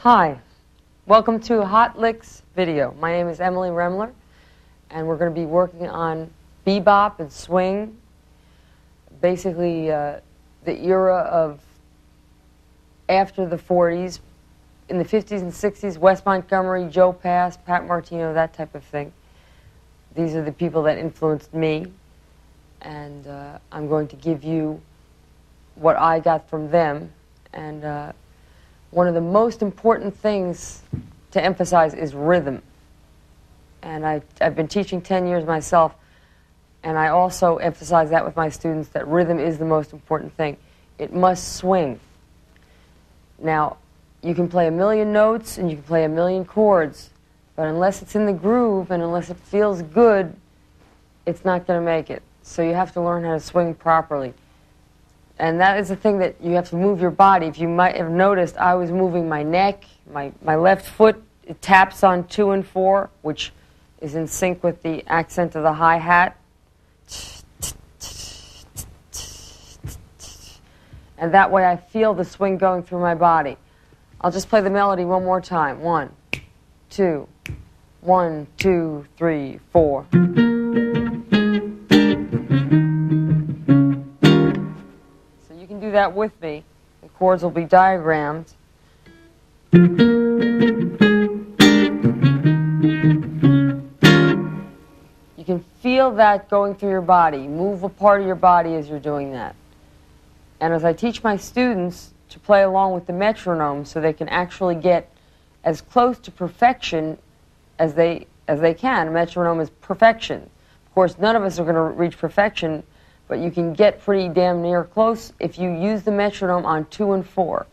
Hi, welcome to Hot Licks video. My name is Emily Remler, and we're going to be working on bebop and swing, basically the era of after the 40s. In the 50s and 60s, Wes Montgomery, Joe Pass, Pat Martino, that type of thing. These are the people that influenced me, and I'm going to give you what I got from them. And one of the most important things to emphasize is rhythm. And I've been teaching 10 years myself, and I also emphasize that with my students, that rhythm is the most important thing. It must swing. Now, you can play a million notes and you can play a million chords, but unless it's in the groove and unless it feels good, it's not going to make it. So you have to learn how to swing properly. And that is the thing, that you have to move your body. If you might have noticed, I was moving my neck, my left foot, it taps on 2 and 4, which is in sync with the accent of the hi-hat. And that way I feel the swing going through my body. I'll just play the melody one more time. 1, 2, 1, 2, 3, 4. You can do that with me. The chords will be diagrammed. You can feel that going through your body. Move a part of your body as you're doing that. And as I teach my students to play along with the metronome so they can actually get as close to perfection as they can. A metronome is perfection. Of course, none of us are going to reach perfection, but you can get pretty damn near close if you use the metronome on 2 and 4.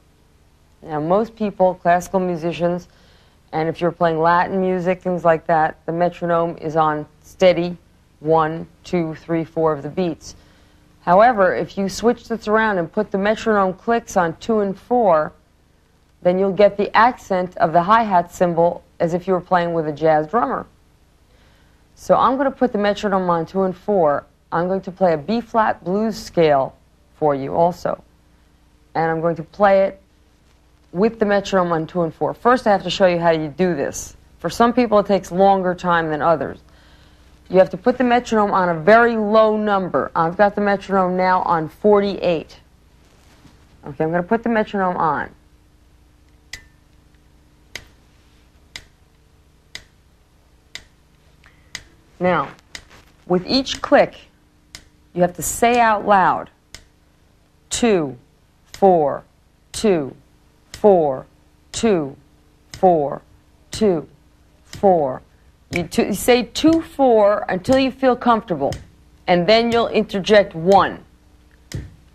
Now, most people, classical musicians, and if you're playing Latin music, things like that, the metronome is on steady 1, 2, 3, 4 of the beats. However, if you switch this around and put the metronome clicks on 2 and 4, then you'll get the accent of the hi-hat cymbal as if you were playing with a jazz drummer. So I'm going to put the metronome on 2 and 4. I'm going to play a B-flat blues scale for you also. And I'm going to play it with the metronome on 2 and 4. First, I have to show you how you do this. For some people, it takes longer time than others. You have to put the metronome on a very low number. I've got the metronome now on 48. Okay, I'm going to put the metronome on. Now, with each click, you have to say out loud, 2, 4, 2, 4, 2, 4, 2, 4. You say 2, 4 until you feel comfortable, and then you'll interject 1.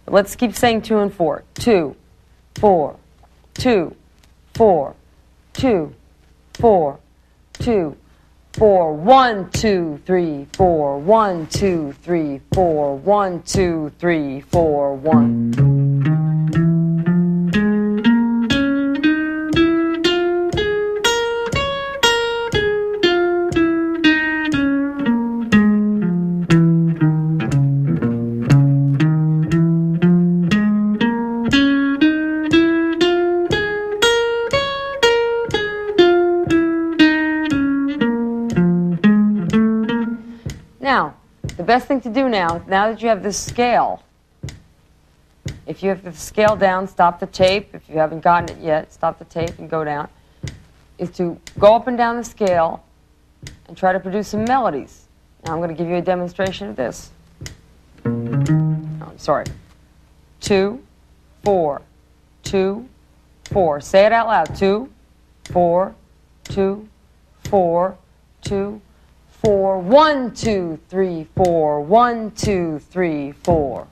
Let's keep saying 2 and 4. 2, 4, 2, 4, 2, 4, 2, 4, 1, 2, 3, 4, 1, 2, 3, 4, 1, 2, 3, 4, 1. Now, the best thing to do now that you have this scale, if you have the scale down, stop the tape. If you haven't gotten it yet, stop the tape and go down, is to go up and down the scale and try to produce some melodies. Now, I'm going to give you a demonstration of this. Oh, sorry. 2, 4, 2, 4. Say it out loud. 2, 4, 2, 4, 2, 4, 1, 2, 3, 4, 1, 2, 3, 4.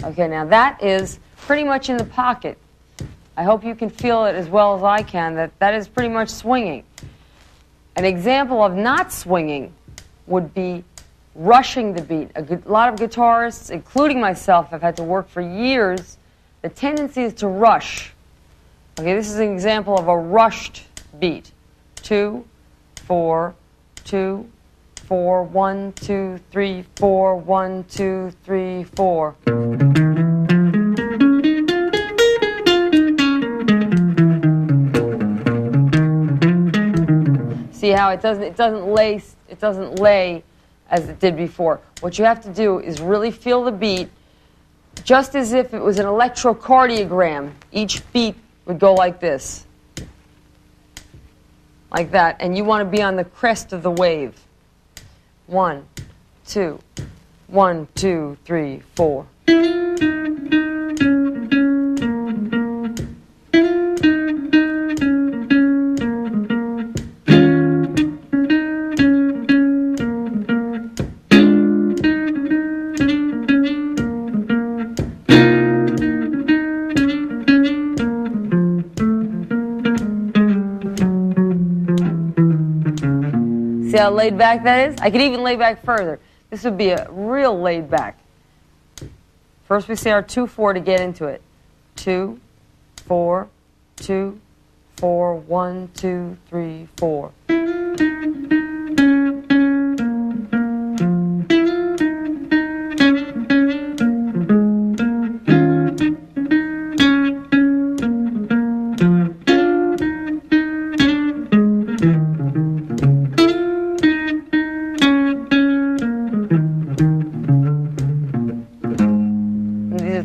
Okay, now that is pretty much in the pocket. I hope you can feel it as well as I can, that is pretty much swinging. An example of not swinging would be rushing the beat. A lot of guitarists, including myself, have had to work for years. The tendency is to rush. Okay, this is an example of a rushed beat. 2, 4, 2, 4, 1, 2, 3, 4, 1, 2, 3, 4. See how it doesn't lay as it did before. What you have to do is really feel the beat, just as if it was an electrocardiogram. Each beat would go like this, like that, and you want to be on the crest of the wave. 1, 2, 1, 2, 3, 4. See how laid back that is? I could even lay back further. This would be a real laid back. First we say our 2, 4 to get into it. 2, 4, 2, 4, 1, 2, 3, 4.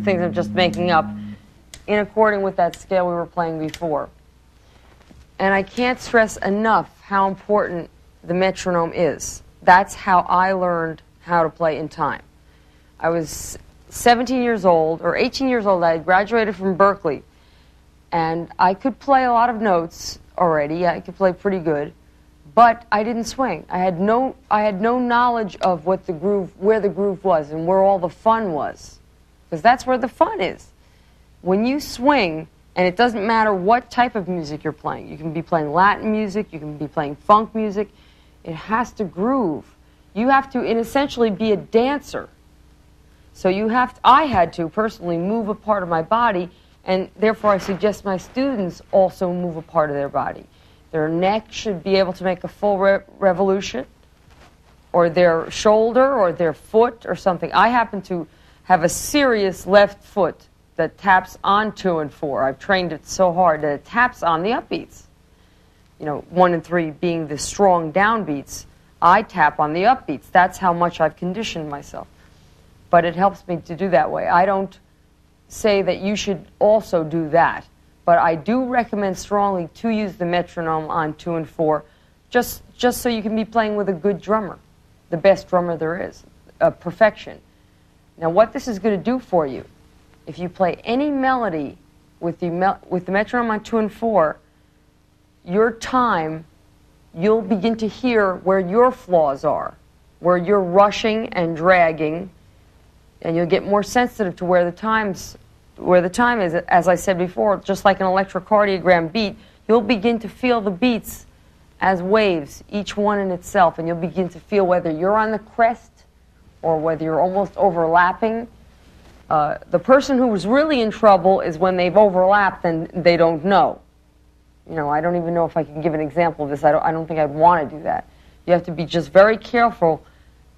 Things I'm just making up in accordance with that scale we were playing before. And I can't stress enough how important the metronome is. That's how I learned how to play in time. I was 17 years old, or 18 years old. I had graduated from Berkeley, and I could play a lot of notes already. I could play pretty good, but I didn't swing. I had no knowledge of what the groove, where the groove was and where all the fun was. Because that's where the fun is. When you swing, and it doesn't matter what type of music you're playing. You can be playing Latin music, you can be playing funk music. It has to groove. You have to, essentially, be a dancer. So I had to personally move a part of my body, and therefore I suggest my students also move a part of their body. Their neck should be able to make a full revolution, or their shoulder, or their foot, or something. I happen to have a serious left foot that taps on 2 and 4. I've trained it so hard that it taps on the upbeats. 1 and 3 being the strong downbeats, I tap on the upbeats. That's how much I've conditioned myself. But it helps me to do that way. I don't say that you should also do that, but I do recommend strongly to use the metronome on 2 and 4, just so you can be playing with a good drummer, the best drummer there is, perfection. Now, what this is going to do for you, if you play any melody with the metronome on 2 and 4, your time, you'll begin to hear where your flaws are, where you're rushing and dragging, and you'll get more sensitive to where the time is. As I said before, just like an electrocardiogram beat, you'll begin to feel the beats as waves, each one in itself, and you'll begin to feel whether you're on the crest or whether you're almost overlapping. The person who was really in trouble is when they've overlapped and they don't know. I don't even know if I can give an example of this. I don't think I'd want to do that. You have to be just very careful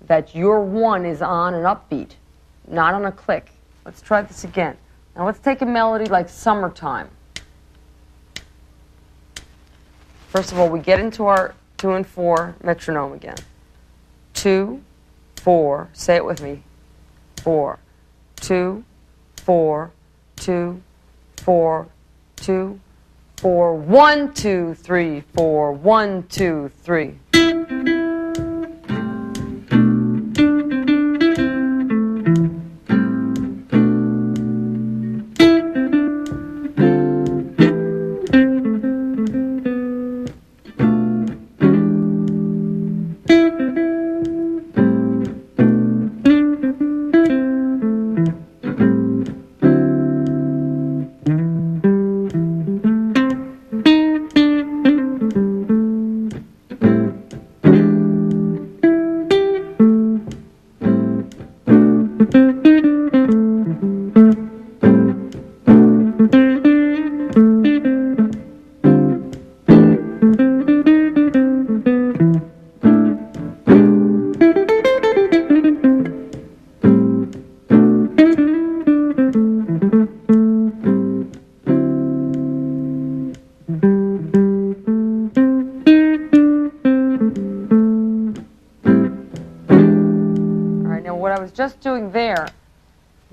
that your 1 is on an upbeat, not on a click. Let's try this again. Now let's take a melody like Summertime. First of all, we get into our 2 and 4 metronome again. 2, 4, say it with me. 4, 2, 4, 2, 4, 2, 4, 1, 2, 3, 4, 1, 2, 3.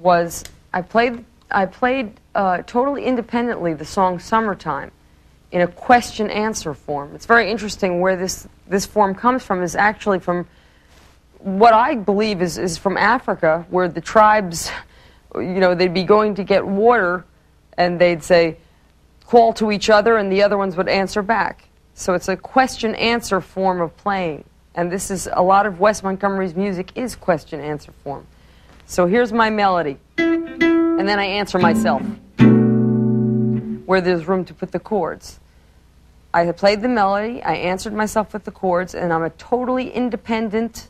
was I played totally independently the song Summertime in a question-answer form. It's very interesting where this form comes from. Is actually from what I believe is from Africa, where the tribes, they'd be going to get water, and they'd say, call to each other, and the other ones would answer back. So it's a question-answer form of playing. And this is, a lot of Wes Montgomery's music is question-answer form. So here's my melody. And then I answer myself, where there's room to put the chords. I had played the melody, I answered myself with the chords, and I'm a totally independent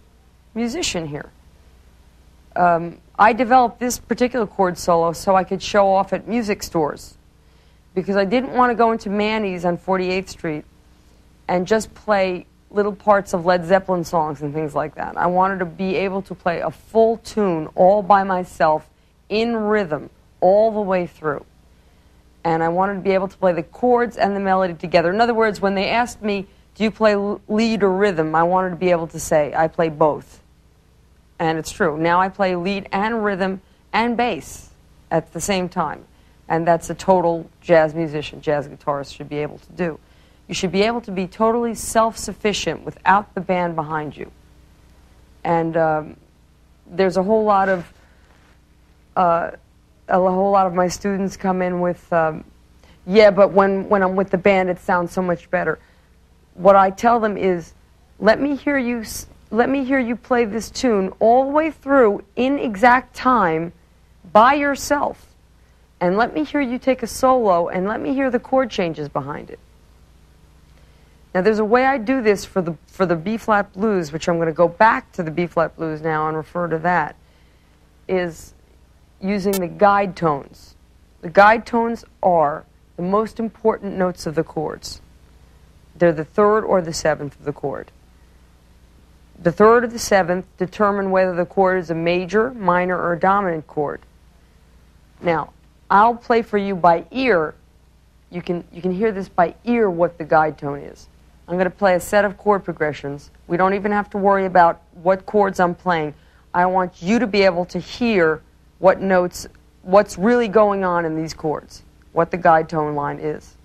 musician here. I developed this particular chord solo so I could show off at music stores, because I didn't want to go into Manny's on 48th Street and just play little parts of Led Zeppelin songs and things like that. I wanted to be able to play a full tune all by myself in rhythm all the way through. And I wanted to be able to play the chords and the melody together. In other words, when they asked me, do you play lead or rhythm, I wanted to be able to say, I play both. And it's true. Now I play lead and rhythm and bass at the same time. And that's a total jazz musician, jazz guitarist should be able to do. You should be able to be totally self-sufficient without the band behind you. And there's a whole lot of my students come in with, yeah, but when I'm with the band, it sounds so much better. What I tell them is, let me hear you play this tune all the way through in exact time by yourself. And let me hear you take a solo, and let me hear the chord changes behind it. Now, there's a way I do this for the B-flat blues, which I'm going to go back to the B-flat blues now and refer to that, is using the guide tones. The guide tones are the most important notes of the chords. They're the third or the seventh of the chord. The third or the seventh determine whether the chord is a major, minor, or a dominant chord. Now, I'll play for you by ear. You can hear this by ear what the guide tone is. I'm going to play a set of chord progressions. We don't even have to worry about what chords I'm playing. I want you to be able to hear what notes, what's really going on in these chords, what the guide tone line is.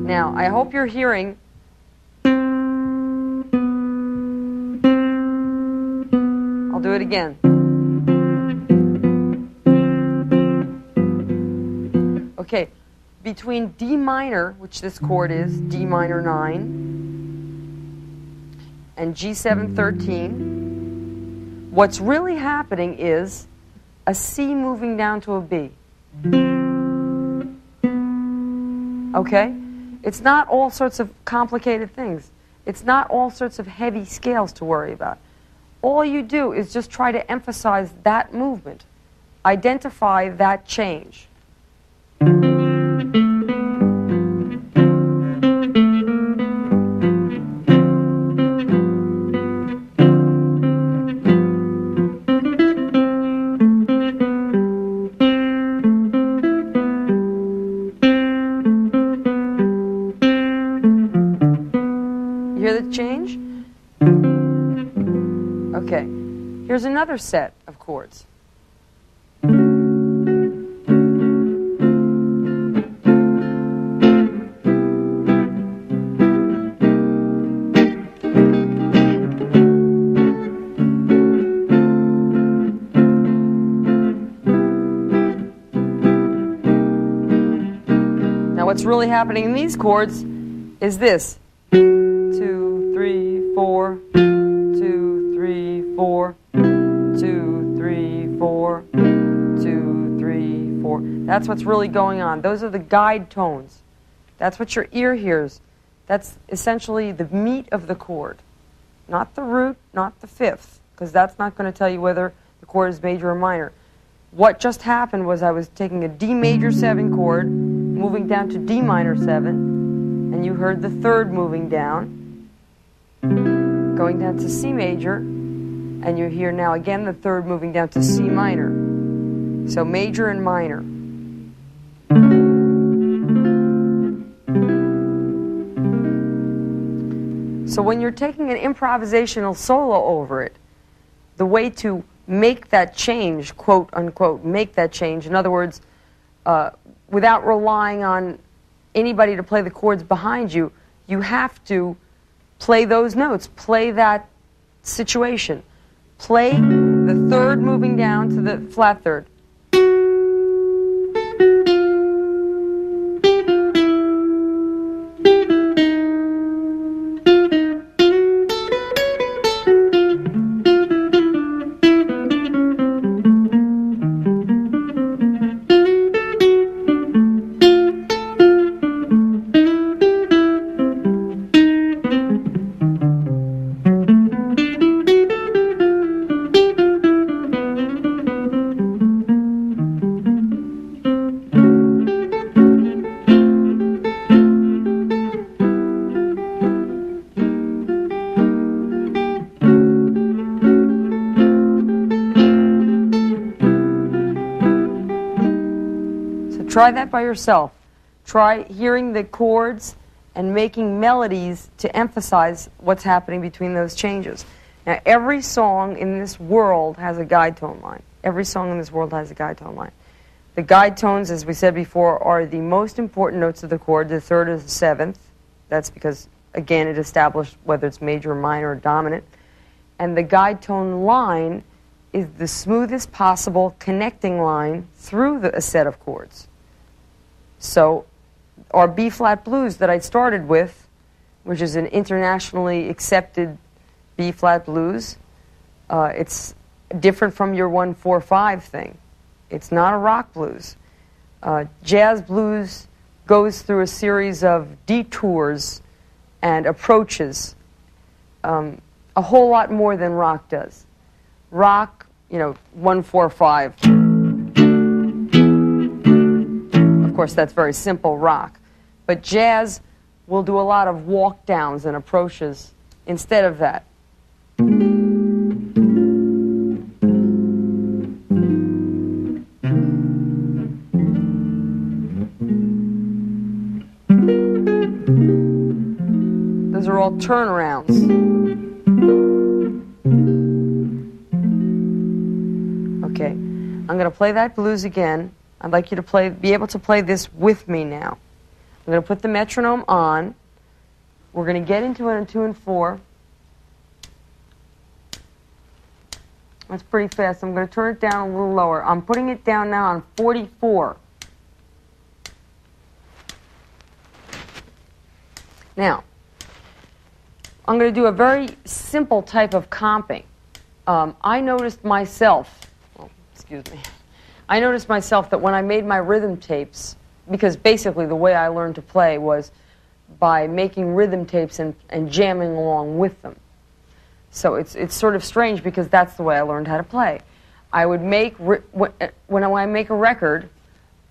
Now, I hope you're hearing. I'll do it again. Okay, between D minor, which this chord is, D minor 9, and G7 13, what's really happening is a C moving down to a B. Okay? It's not all sorts of complicated things. It's not all sorts of heavy scales to worry about. All you do is just try to emphasize that movement. Identify that change. Change? Okay, here's another set of chords. Now what's really happening in these chords is this. 2, 3, 4, 2, 3, 4, 2, 3, 4, 2, 3, 4. That's what's really going on. Those are the guide tones. That's what your ear hears. That's essentially the meat of the chord. Not the root, not the fifth, because that's not going to tell you whether the chord is major or minor. What just happened was I was taking a D major 7 chord, moving down to D minor 7, and you heard the third moving down, going down to C major, and you hear now again the third moving down to C minor. So major and minor. So when you're taking an improvisational solo over it, the way to make that change, quote unquote, make that change, in other words, without relying on anybody to play the chords behind you, you have to play those notes, play that situation. Play the third moving down to the flat third. Try that by yourself. Try hearing the chords and making melodies to emphasize what's happening between those changes. Now, every song in this world has a guide tone line. Every song in this world has a guide tone line. The guide tones, as we said before, are the most important notes of the chord. The third is the seventh. That's because, again, it established whether it's major, minor, or dominant. And the guide tone line is the smoothest possible connecting line through a set of chords. So our B-flat blues that I started with, which is an internationally accepted B-flat blues, it's different from your 1-4-5 thing. It's not a rock blues. Jazz blues goes through a series of detours and approaches, a whole lot more than rock does. Rock, 1-4-5. Of course, that's very simple rock. But jazz will do a lot of walk downs and approaches instead of that. Those are all turnarounds. Okay, I'm going to play that blues again. I'd like you to be able to play this with me now. I'm going to put the metronome on. We're going to get into it in 2 and 4. That's pretty fast. I'm going to turn it down a little lower. I'm putting it down now on 44. Now, I'm going to do a very simple type of comping. I noticed myself, I noticed myself that when I made my rhythm tapes, because basically the way I learned to play was by making rhythm tapes and jamming along with them. So it's sort of strange because that's the way I learned how to play. I would make, when I make a record,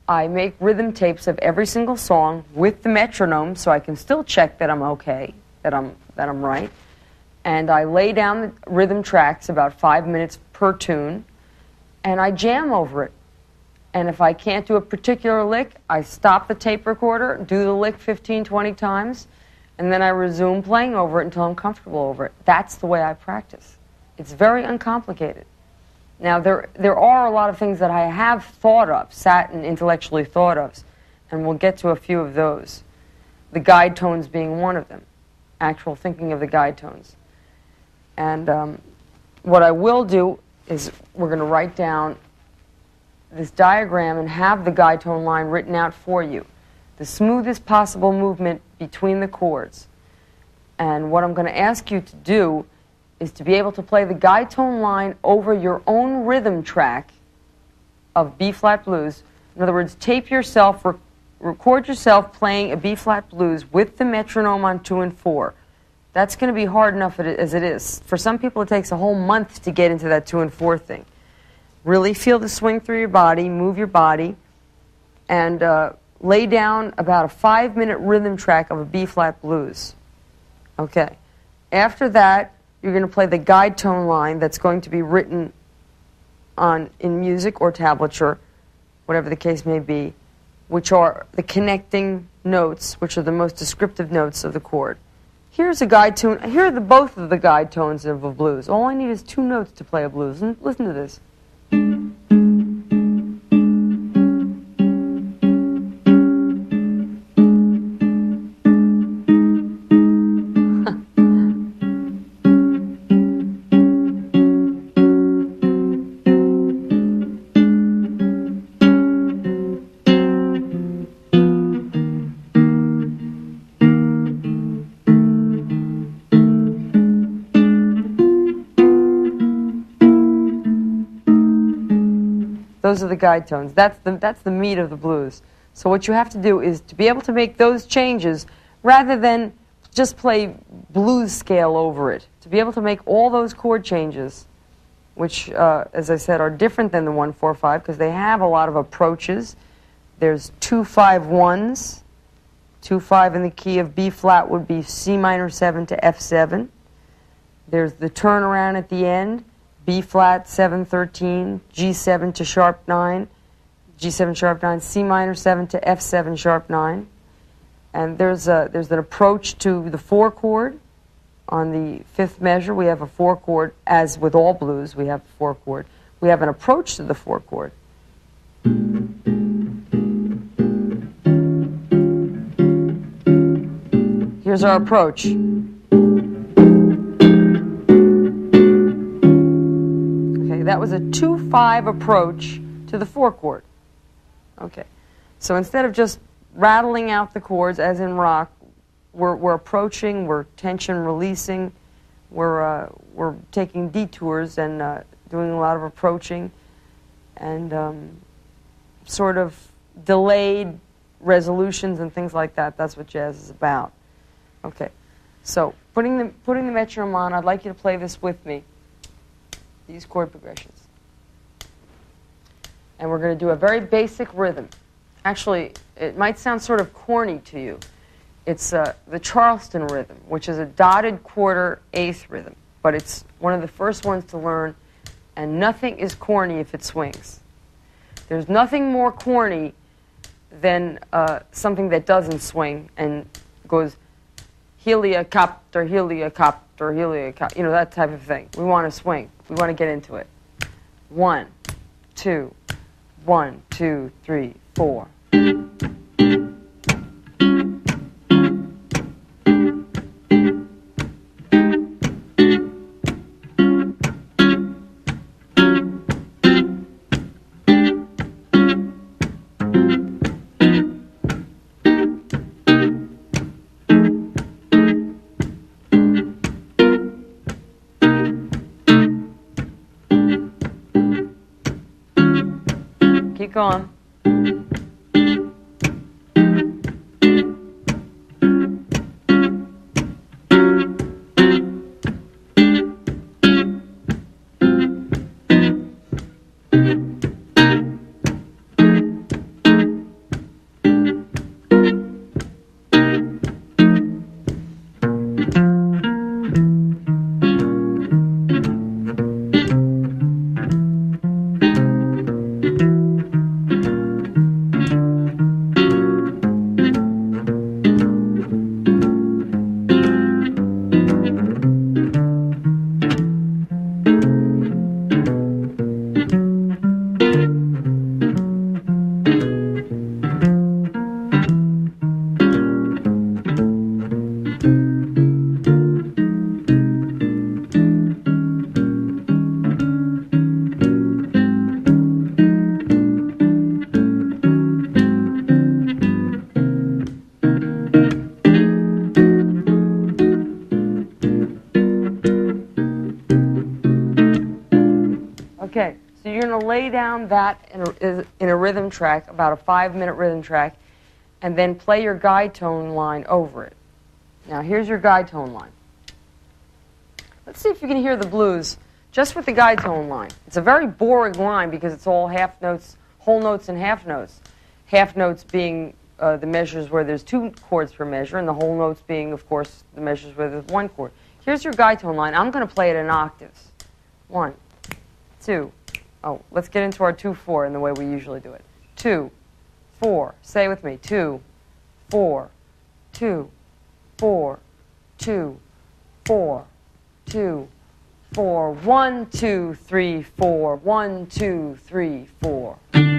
I make rhythm tapes of every single song with the metronome so I can still check that I'm okay, that I'm right. And I lay down the rhythm tracks about 5 minutes per tune, and I jam over it. And if I can't do a particular lick, I stop the tape recorder, do the lick 15, 20 times, and then I resume playing over it until I'm comfortable over it. That's the way I practice. It's very uncomplicated. Now, there are a lot of things that I have thought of, sat and intellectually thought of, and we'll get to a few of those. The guide tones being one of them, actual thinking of the guide tones. And what I will do is we're going to write down this diagram and have the guide tone line written out for you. The smoothest possible movement between the chords. And what I'm going to ask you to do is to be able to play the guide tone line over your own rhythm track of B-flat blues. In other words, tape yourself, record yourself playing a B-flat blues with the metronome on 2 and 4. That's going to be hard enough as it is. For some people, it takes a whole month to get into that 2 and 4 thing. Really feel the swing through your body, move your body, and lay down about a 5-minute rhythm track of a B-flat blues. Okay. After that, you're going to play the guide tone line that's going to be written in music or tablature, whatever the case may be, which are the connecting notes, which are the most descriptive notes of the chord. here's a guide tune. Here are both of the guide tones of a blues. All I need is 2 notes to play a blues. Listen to this. Those are the guide tones. That's the meat of the blues. So what you have to do is to be able to make those changes rather than just play blues scale over it. To be able to make all those chord changes, which, as I said, are different than the 1-4-5 because they have a lot of approaches. There's 2-5-1s. 2-5 in the key of B flat would be C minor 7 to F7. There's the turnaround at the end. B flat 7-13, G7 to sharp 9, G7 sharp 9, C minor 7 to F7 sharp 9, and there's an approach to the 4 chord. On the 5th measure, we have a 4 chord. As with all blues, we have a 4 chord. We have an approach to the 4 chord. Here's our approach. That was a 2-5 approach to the 4 chord. Okay, so instead of just rattling out the chords as in rock, we're approaching, we're tension releasing, we're taking detours and doing a lot of approaching and sort of delayed resolutions and things like that. That's what jazz is about. Okay, so putting the metronome on, I'd like you to play this with me. These chord progressions. And we're going to do a very basic rhythm. Actually, it might sound sort of corny to you. It's the Charleston rhythm, which is a dotted quarter eighth rhythm. But it's one of the first ones to learn, and nothing is corny if it swings. There's nothing more corny than something that doesn't swing and goes heliocopter, heliocopter, heliocopter, you know, that type of thing. We want to swing. We want to get into it. 1, 2, 1, 2, 3, 4. Keep going. Okay, so you're going to lay down that in a rhythm track, about a 5-minute rhythm track, and then play your guide tone line over it. Now, here's your guide tone line. Let's see if you can hear the blues just with the guide tone line. It's a very boring line because it's all half notes, whole notes and half notes. Half notes being the measures where there's 2 chords per measure, and the whole notes being, of course, the measures where there's 1 chord. Here's your guide tone line. I'm going to play it in octaves. 1, 2. Oh, let's get into our 2-4 in the way we usually do it. 2, 4. Say it with me. 2, 4, 2, 4, 2, 4, 2, 4. 1, 2, 3, 4. 1, 2, 3, 4. 2, 3, 4.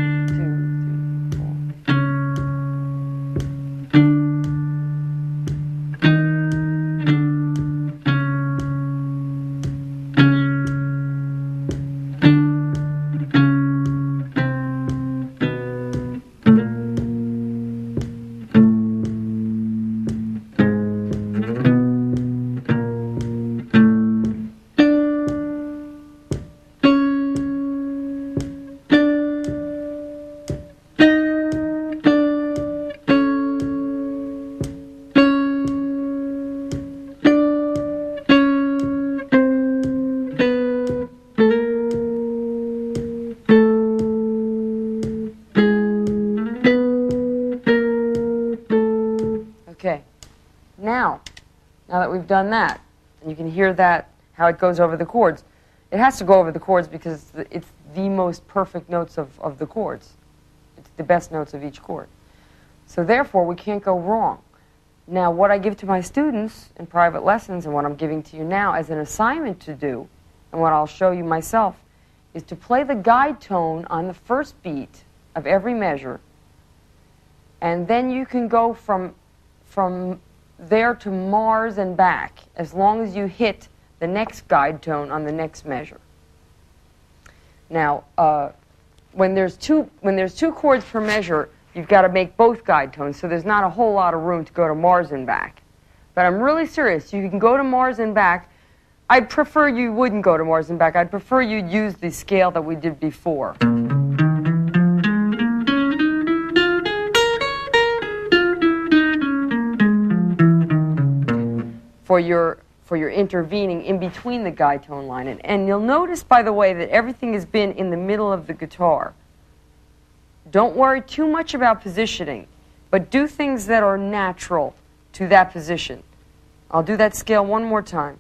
Okay, now that we've done that, and you can hear that, how it goes over the chords. It has to go over the chords because it's the most perfect notes of the chords. It's the best notes of each chord. So therefore, we can't go wrong. Now, what I give to my students in private lessons and what I'm giving to you now as an assignment to do, and what I'll show you myself, is to play the guide tone on the first beat of every measure, and then you can go from there to Mars and back, as long as you hit the next guide tone on the next measure. Now, when there's two chords per measure, you've got to make both guide tones, so there's not a whole lot of room to go to Mars and back. But I'm really serious. You can go to Mars and back. I'd prefer you wouldn't go to Mars and back. I'd prefer you'd use the scale that we did before. For your intervening in between the guide tone line. And you'll notice, by the way, that everything has been in the middle of the guitar. Don't worry too much about positioning, but do things that are natural to that position. I'll do that scale one more time.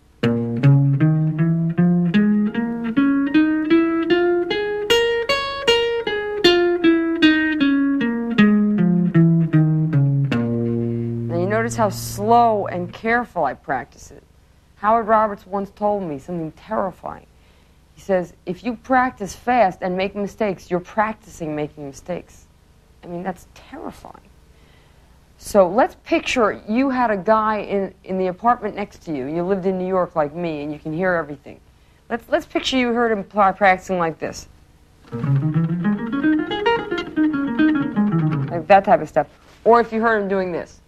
Notice how slow and careful I practice it. Howard Roberts once told me something terrifying. He says, if you practice fast and make mistakes, you're practicing making mistakes. I mean, that's terrifying. So let's picture you had a guy in the apartment next to you. You lived in New York like me, and you can hear everything. Let's picture you heard him practicing like this. Like that type of stuff. Or if you heard him doing this.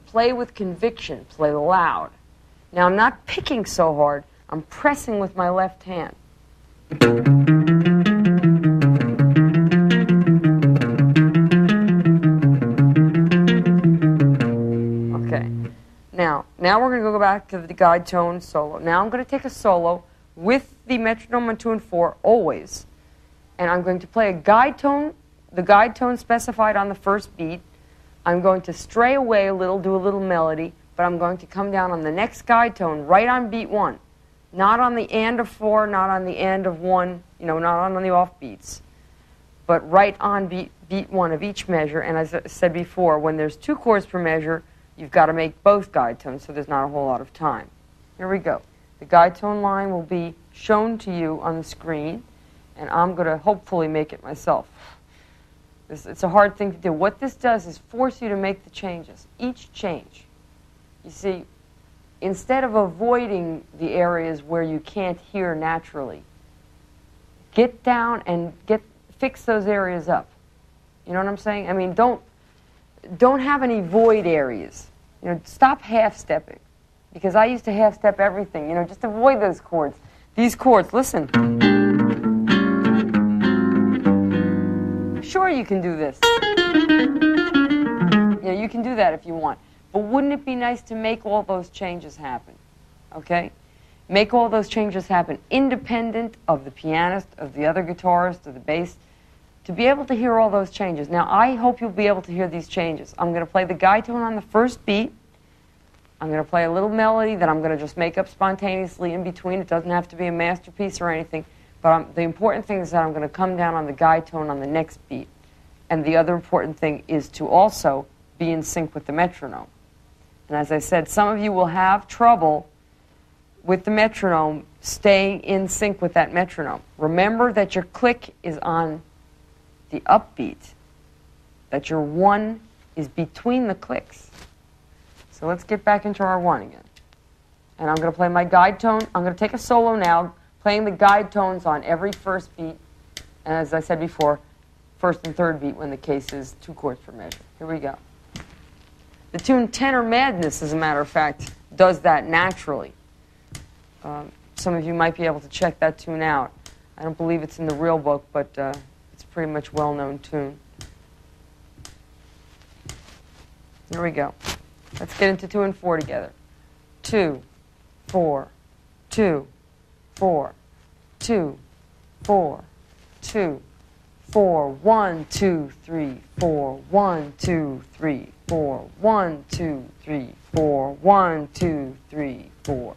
Play with conviction, play loud. Now I'm not picking so hard, I'm pressing with my left hand. Okay, now we're going to go back to the guide tone solo. Now I'm going to take a solo with the metronome on 2 and 4, always. And I'm going to play a guide tone, the guide tone specified on the first beat. I'm going to stray away a little, do a little melody, but I'm going to come down on the next guide tone right on beat 1. Not on the and of 4, not on the and of 1, not on the off beats, but right on beat 1 of each measure. And as I said before, when there's 2 chords per measure, you've got to make both guide tones, so there's not a whole lot of time. Here we go. The guide tone line will be shown to you on the screen, and I'm going to hopefully make it myself. It's a hard thing to do. What this does is force you to make the changes, each change. You see, instead of avoiding the areas where you can't hear naturally, get down and fix those areas up. You know what I'm saying? I mean, don't have any void areas. Stop half-stepping, because I used to half-step everything. Just avoid those chords. These chords, listen. Sure, you can do this. You can do that if you want. But wouldn't it be nice to make all those changes happen? Okay? Make all those changes happen independent of the pianist, of the other guitarist, of the bass, to be able to hear all those changes. Now, I hope you'll be able to hear these changes. I'm going to play the guide tone on the first beat, I'm going to play a little melody that I'm going to just make up spontaneously in between. It doesn't have to be a masterpiece or anything. But the important thing is that I'm going to come down on the guide tone on the next beat. And the other important thing is to also be in sync with the metronome. And as I said, some of you will have trouble with the metronome staying in sync with that metronome. Remember that your click is on the upbeat, that your one is between the clicks. So let's get back into our one again. And I'm going to play my guide tone. I'm going to take a solo now, playing the guide tones on every first beat. And as I said before, first and third beat when the case is 2 chords per measure. Here we go. The tune Tenor Madness, as a matter of fact, does that naturally. Some of you might be able to check that tune out. I don't believe it's in the real book, but it's a pretty much well-known tune. Here we go. Let's get into 2 and 4 together. 2, 4, 2, 4, 2, 4, 2, 4, 1, 2, 3, 4, 1, 2, 3, 4, 1, 2, 3, 4, 1, 2, 3, 4.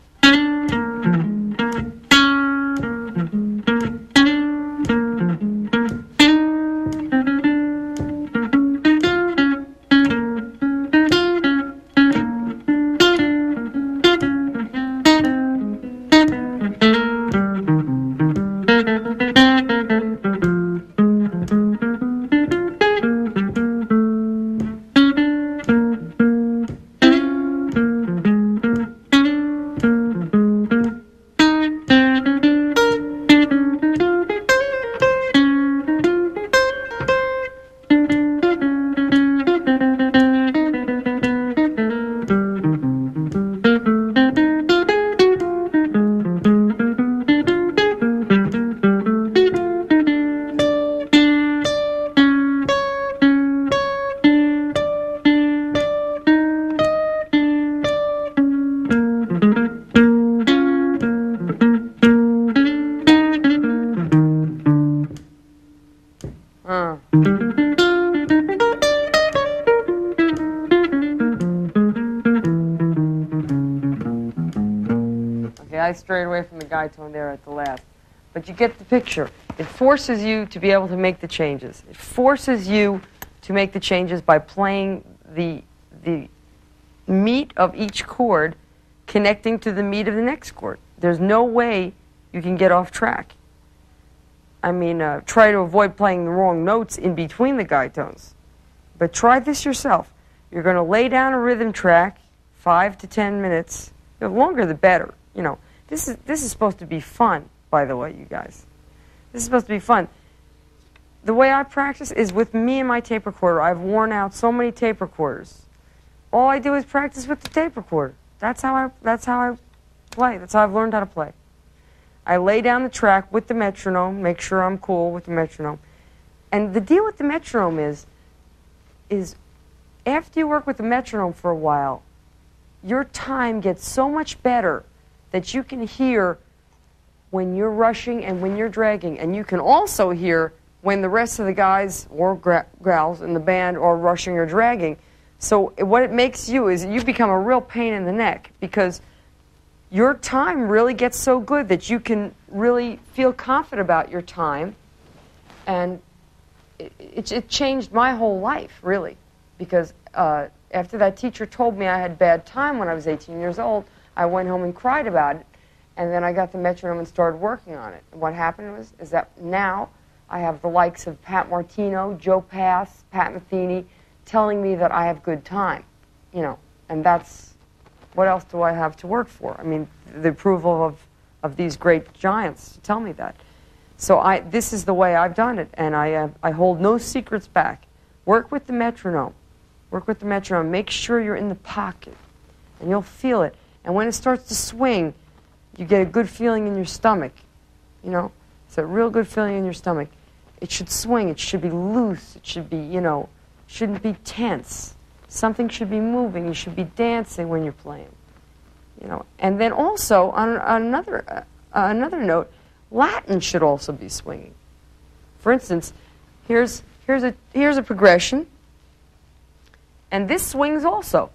I strayed away from the guide tone there at the last. But you get the picture. It forces you to be able to make the changes. It forces you to make the changes by playing the meat of each chord connecting to the meat of the next chord. There's no way you can get off track. I mean, try to avoid playing the wrong notes in between the guide tones. But try this yourself. You're going to lay down a rhythm track, 5 to 10 minutes. The longer the better, you know. This is supposed to be fun, by the way, you guys. This is supposed to be fun. The way I practice is with me and my tape recorder. I've worn out so many tape recorders. All I do is practice with the tape recorder. That's how I play. That's how I've learned how to play. I lay down the track with the metronome, make sure I'm cool with the metronome. And the deal with the metronome is after you work with the metronome for a while, your time gets so much better that you can hear when you're rushing and when you're dragging. And you can also hear when the rest of the guys or gals in the band are rushing or dragging. So what it makes you is you become a real pain in the neck because your time really gets so good that you can really feel confident about your time. And it changed my whole life, really, because after that teacher told me I had bad time when I was 18 years old, I went home and cried about it, and then I got the metronome and started working on it. And what happened is that now I have the likes of Pat Martino, Joe Pass, Pat Metheny telling me that I have good time, you know, and that's, what else do I have to work for? I mean, the approval of these great giants tell me that. So this is the way I've done it, and I hold no secrets back. Work with the metronome. Work with the metronome. Make sure you're in the pocket, and you'll feel it. And when it starts to swing, you get a good feeling in your stomach. You know, it's a real good feeling in your stomach. It should swing. It should be loose. It should be, you know, shouldn't be tense. Something should be moving. You should be dancing when you're playing. You know, and then also on another note, Latin should also be swinging. For instance, here's a progression, and this swings also.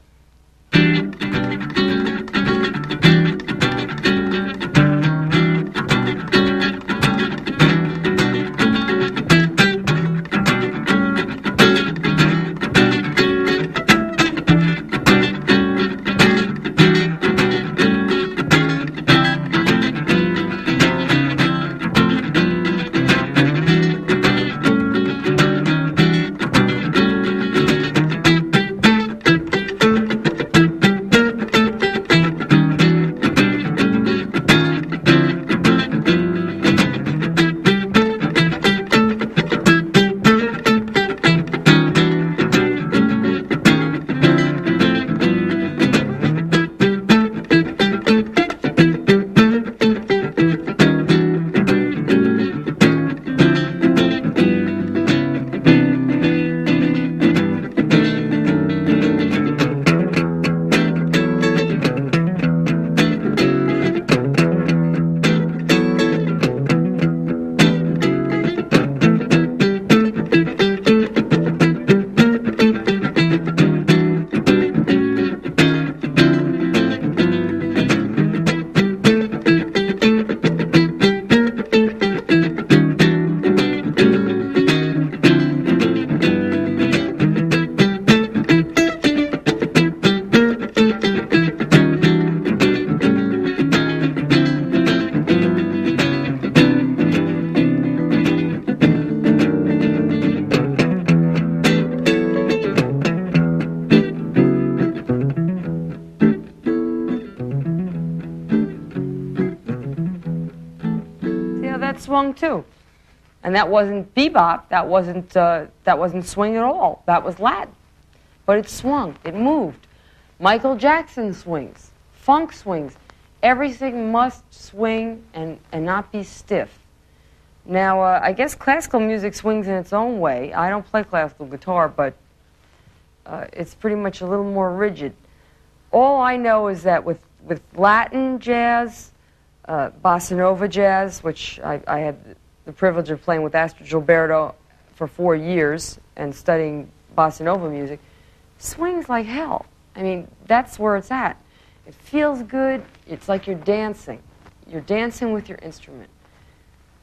swung too. And that wasn't bebop, that wasn't swing at all. That was Latin. But it swung, it moved. Michael Jackson swings, funk swings. Everything must swing and not be stiff. Now, I guess classical music swings in its own way. I don't play classical guitar, but it's pretty much a little more rigid. All I know is that with Latin jazz, bossa nova jazz, which I had the privilege of playing with Astrid Gilberto for 4 years and studying bossa nova music, swings like hell. I mean, that's where it's at. It feels good. It's like you're dancing. You're dancing with your instrument.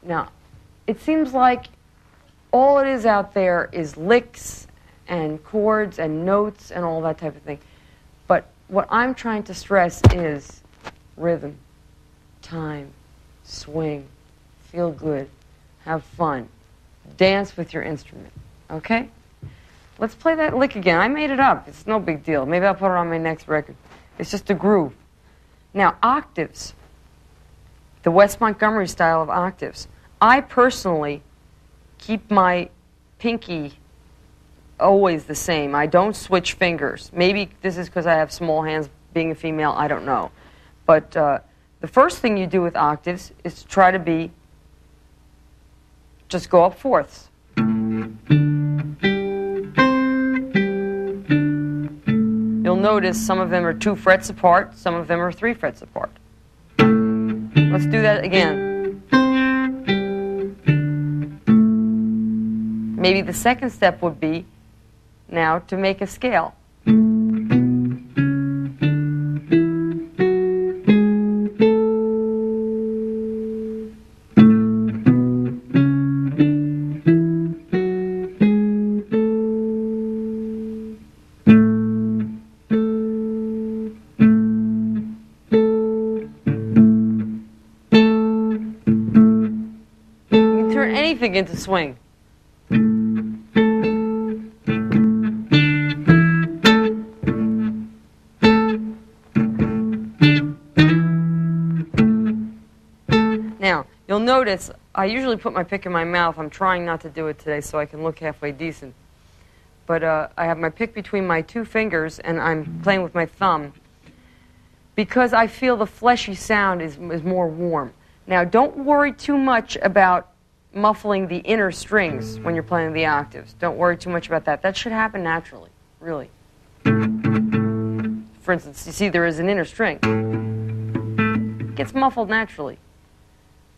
Now, it seems like all it is out there is licks and chords and notes and all that type of thing. But what I'm trying to stress is rhythm, time, swing, feel good, have fun, dance with your instrument, okay? Let's play that lick again. I made it up. It's no big deal. Maybe I'll put it on my next record. It's just a groove. Now, octaves, the West Montgomery style of octaves. I personally keep my pinky always the same. I don't switch fingers. Maybe this is because I have small hands, being a female, I don't know. But the first thing you do with octaves is to try to just go up fourths. You'll notice some of them are 2 frets apart, some of them are 3 frets apart. Let's do that again. Maybe the second step would be now to make a scale. Into swing. Now, you'll notice I usually put my pick in my mouth. I'm trying not to do it today so I can look halfway decent. But I have my pick between my 2 fingers and I'm playing with my thumb because I feel the fleshy sound is more warm. Now, don't worry too much about muffling the inner strings when you're playing the octaves. Don't worry too much about that. That should happen naturally, really. For instance, you see there is an inner string. It gets muffled naturally.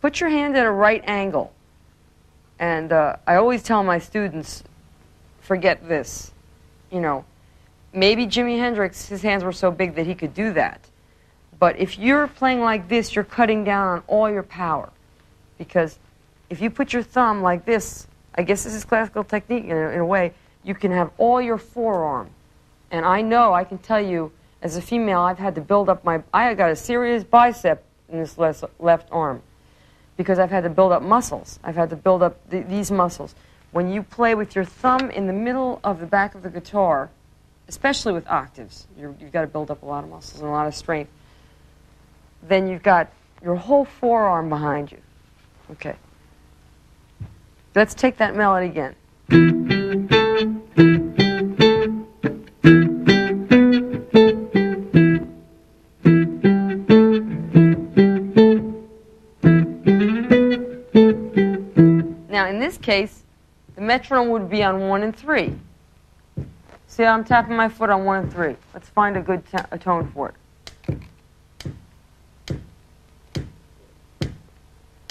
Put your hand at a right angle. And I always tell my students, forget this. You know, maybe Jimi Hendrix, his hands were so big that he could do that. But if you're playing like this, you're cutting down on all your power. Because if you put your thumb like this, I guess this is classical technique in a way, you can have all your forearm. And I know, I can tell you, as a female, I've had to build up I got a serious bicep in this left arm because I've had to build up muscles. I've had to build up these muscles. When you play with your thumb in the middle of the back of the guitar, especially with octaves, you've got to build up a lot of muscles and a lot of strength. Then you've got your whole forearm behind you. Okay. Let's take that melody again. Now, in this case, the metronome would be on 1 and 3. See how I'm tapping my foot on 1 and 3? Let's find a good tone for it.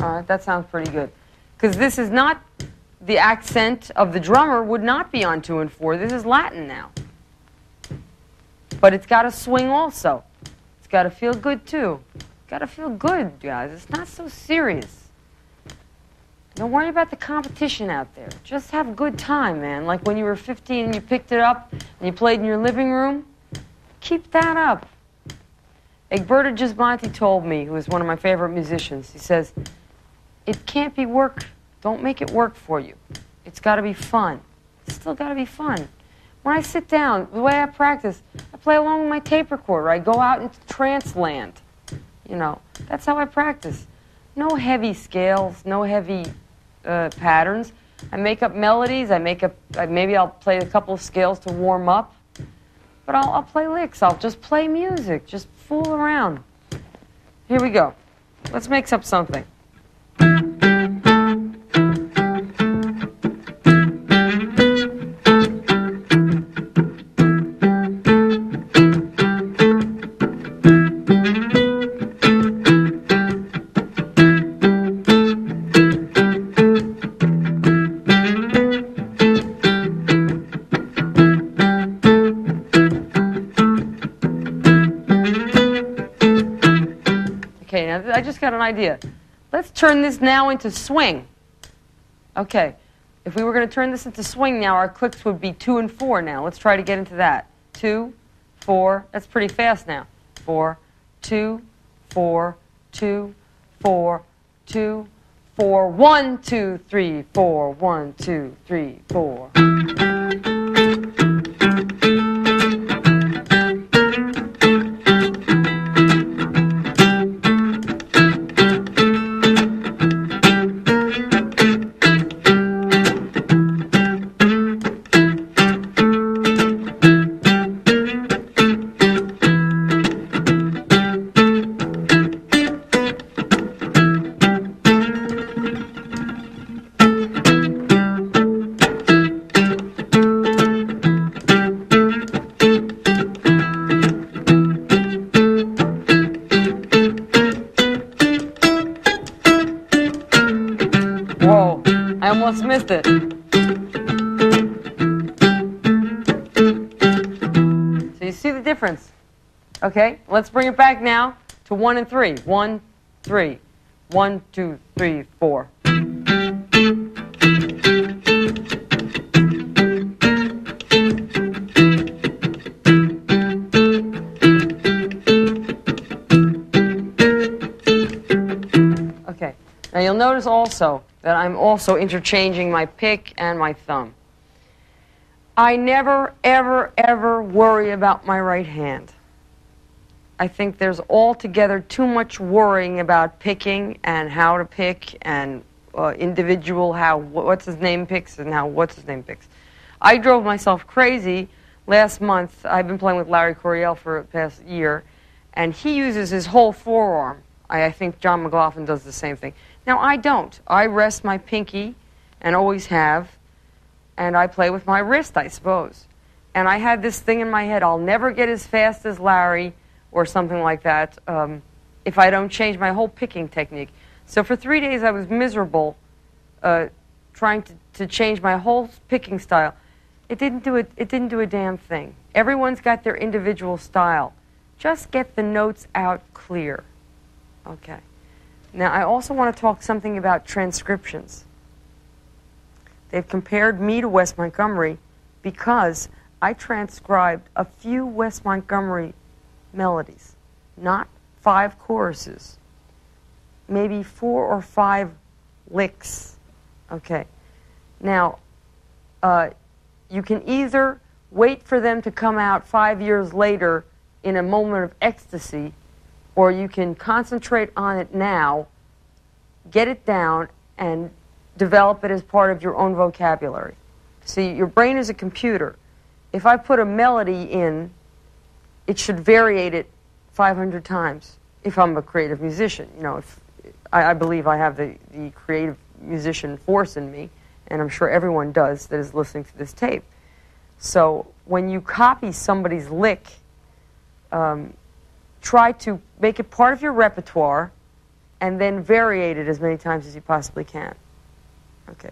All right, that sounds pretty good. Because this is not, the accent of the drummer would not be on 2 and 4. This is Latin now. But it's got to swing also. It's got to feel good too. It's got to feel good, guys. It's not so serious. Don't worry about the competition out there. Just have a good time, man. Like when you were 15 and you picked it up and you played in your living room. Keep that up. Egberto Gismonti told me, who is one of my favorite musicians, he says, it can't be work. Don't make it work for you. It's got to be fun. It's still got to be fun. When I sit down, the way I practice, I play along with my tape recorder. I go out into trance land. You know, that's how I practice. no heavy scales, no heavy patterns. I make up melodies. Maybe I'll play a couple of scales to warm up. But I'll play licks. I'll just play music. Just fool around. Here we go. Let's mix up something. I just got an idea. Let's turn this now into swing. Okay. If we were going to turn this into swing now, our clicks would be 2 and 4 now. Let's try to get into that. 2, 4. That's pretty fast now. 4, 2, 4, 2, 4, 2, 4, 1, 2, 3, 4, 1, 2, 3, 4. Whoa, I almost missed it. So you see the difference. Okay, let's bring it back now to 1 and 3. 1, 3. 1, 2, 3, 4. Okay, now you'll notice also that I'm also interchanging my pick and my thumb. I never, ever, ever worry about my right hand. I think there's altogether too much worrying about picking and how to pick and individual how what's his name picks and how what's his name picks. I drove myself crazy last month. I've been playing with Larry Coryell for the past year, and he uses his whole forearm. I think John McLaughlin does the same thing. Now, I don't. I rest my pinky, and always have, and I play with my wrist, I suppose. And I had this thing in my head, I'll never get as fast as Larry, or something like that, if I don't change my whole picking technique. So for 3 days, I was miserable trying to change my whole picking style. It didn't do a damn thing. Everyone's got their individual style. Just get the notes out clear. Okay. Now, I also want to talk something about transcriptions. They've compared me to Wes Montgomery because I transcribed a few Wes Montgomery melodies, not 5 choruses, maybe 4 or 5 licks. Okay. Now, you can either wait for them to come out 5 years later in a moment of ecstasy, or you can concentrate on it now, get it down, and develop it as part of your own vocabulary. See, your brain is a computer. If I put a melody in, it should variate it 500 times if I'm a creative musician. You know, if I believe I have the creative musician force in me, and I'm sure everyone does that is listening to this tape. So when you copy somebody's lick, try to make it part of your repertoire and then variate it as many times as you possibly can. Okay.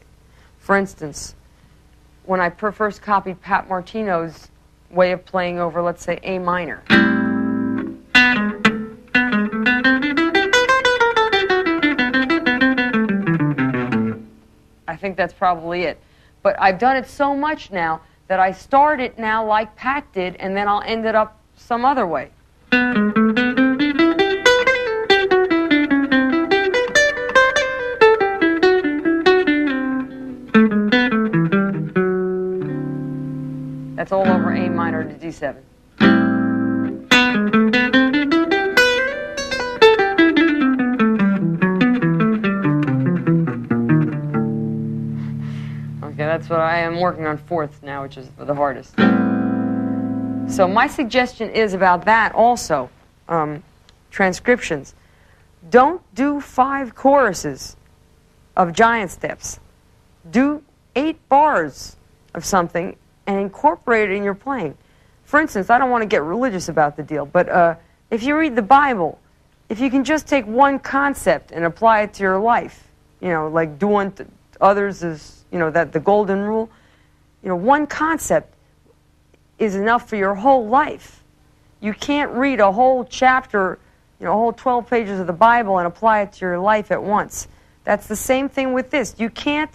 For instance, when I first copied Pat Martino's way of playing over, let's say, A minor. I think that's probably it. But I've done it so much now that I start it now like Pat did, and then I'll end it up some other way. That's all over A minor to D7. Okay, that's what I am working on fourth now, which is the hardest. So my suggestion is about that also, transcriptions. Don't do 5 choruses of giant steps. Do 8 bars of something and incorporate it in your playing. For instance, I don't want to get religious about the deal, but if you read the Bible, if you can just take one concept and apply it to your life, you know, like do unto others as, you know, that the golden rule, you know, one concept is enough for your whole life. You can't read a whole chapter, you know, a whole 12 pages of the Bible and apply it to your life at once. That's the same thing with this. You can't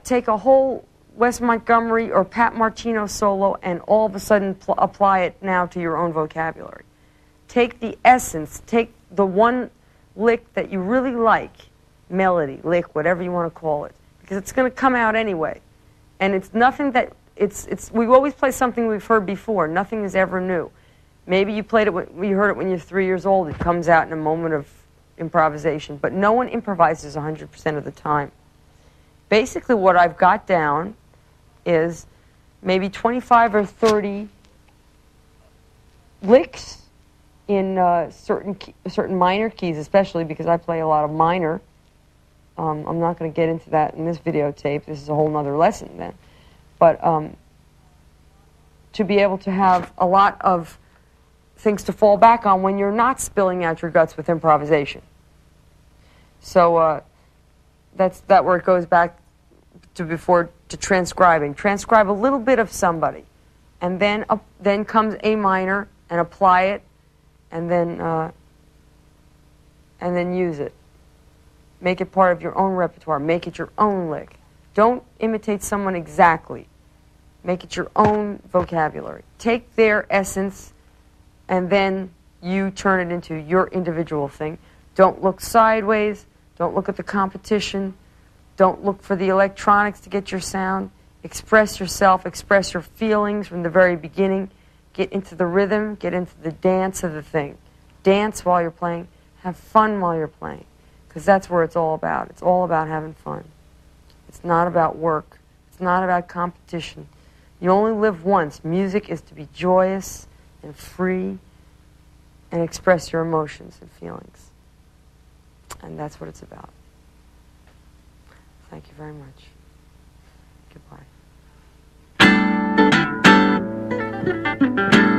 take a whole Wes Montgomery or Pat Martino solo and all of a sudden apply it now to your own vocabulary. Take the essence, take the one lick that you really like, melody, lick, whatever you want to call it, because it's going to come out anyway. And it's nothing that, we always play something we've heard before. Nothing is ever new. Maybe you played it, you heard it when you're 3 years old. It comes out in a moment of improvisation. But no one improvises 100% of the time. Basically what I've got down is maybe 25 or 30 licks in certain minor keys, especially because I play a lot of minor. I'm not going to get into that in this videotape. This is a whole other lesson then. But to be able to have a lot of things to fall back on when you're not spilling out your guts with improvisation. So that's where it goes back to transcribing. Transcribe a little bit of somebody, and then comes A minor, and apply it, and then use it. Make it part of your own repertoire. Make it your own lick. Don't imitate someone exactly. Make it your own vocabulary. Take their essence, and then you turn it into your individual thing. Don't look sideways. Don't look at the competition. Don't look for the electronics to get your sound. Express yourself. Express your feelings from the very beginning. Get into the rhythm. Get into the dance of the thing. Dance while you're playing. Have fun while you're playing. Because that's where it's all about. It's all about having fun. It's not about work. It's not about competition. You only live once. Music is to be joyous and free and express your emotions and feelings. And that's what it's about. Thank you very much. Goodbye.